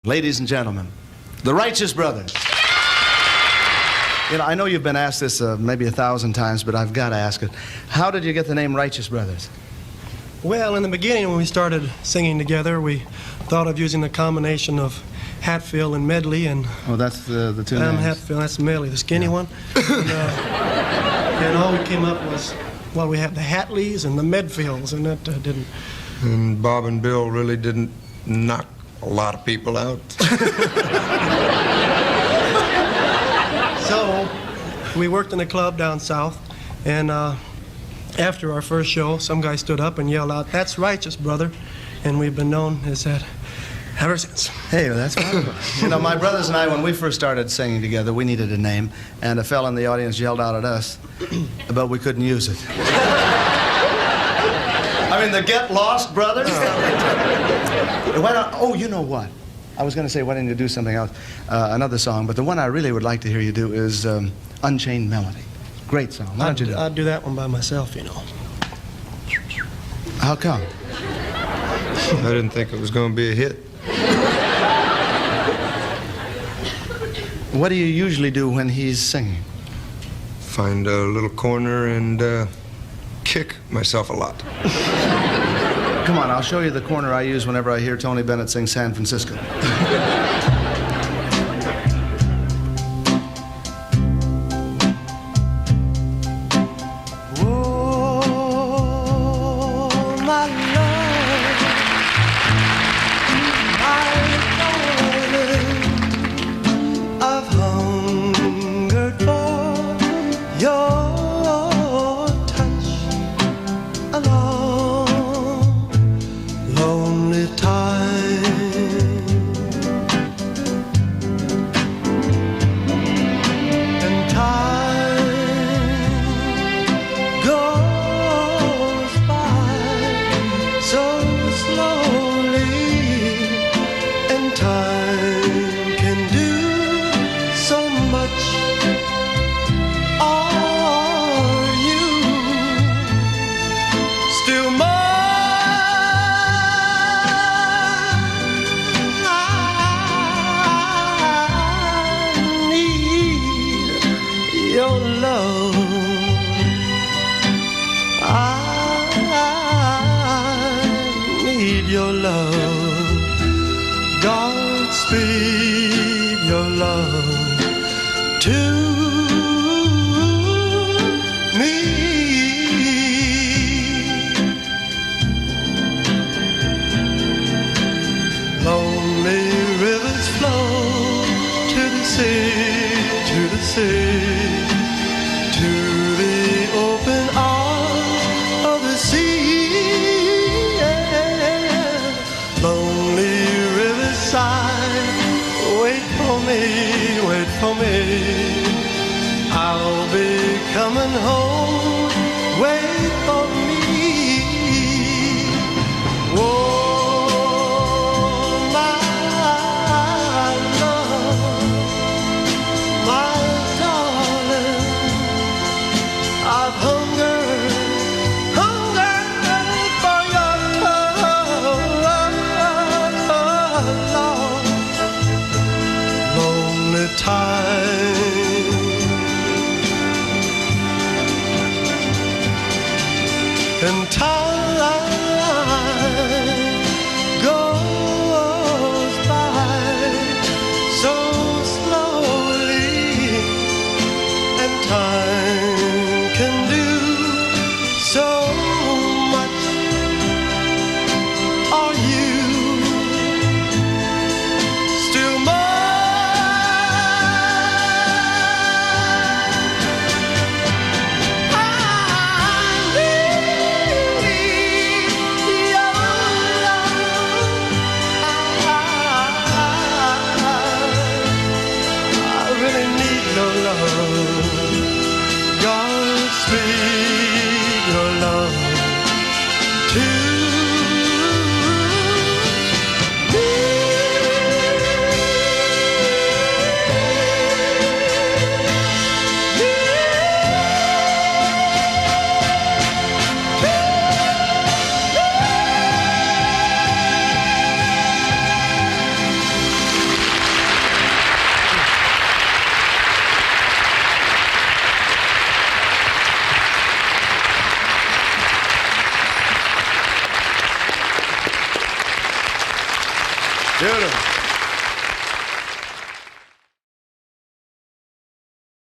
Ladies and gentlemen, the Righteous Brothers. You know, I know you've been asked this maybe 1,000 times, but I've got to ask it. How did you get the name Righteous Brothers? Well, in the beginning, when we started singing together, we thought of using a combination of Hatfield and Medley. And oh, that's the two names. Hatfield, that's Medley, the skinny one. And all we came up was, well, we had the Hatleys and the Medfields, and that didn't. And Bob and Bill really didn't knock a lot of people out. So we worked in a club down south, and after our first show, some guy stood up and yelled out, "That's Righteous, brother," and we've been known as that ever since. Hey, well, that's wonderful. You know, my brothers and I, when we first started singing together, we needed a name, and a fella in the audience yelled out at us, but we couldn't use it. I mean, the Get Lost Brothers? Why not? Oh, you know what? I was going to say, why didn't you do something else, another song, but the one I really would like to hear you do is Unchained Melody. Great song. Why don't you do it? I'd do that one by myself, you know. How come? I didn't think it was going to be a hit. What do you usually do when he's singing? Find a little corner and kick myself a lot. Come on, I'll show you the corner I use whenever I hear Tony Bennett sing San Francisco. Your love, Godspeed your love to me. Lonely rivers flow to the sea, to the sea, to the open arms of the sea. Lonely riverside, wait for me. I'll be coming home, wait for me. Oh, my love, my darling, I've hungered for your love. Lonely time. Beautiful.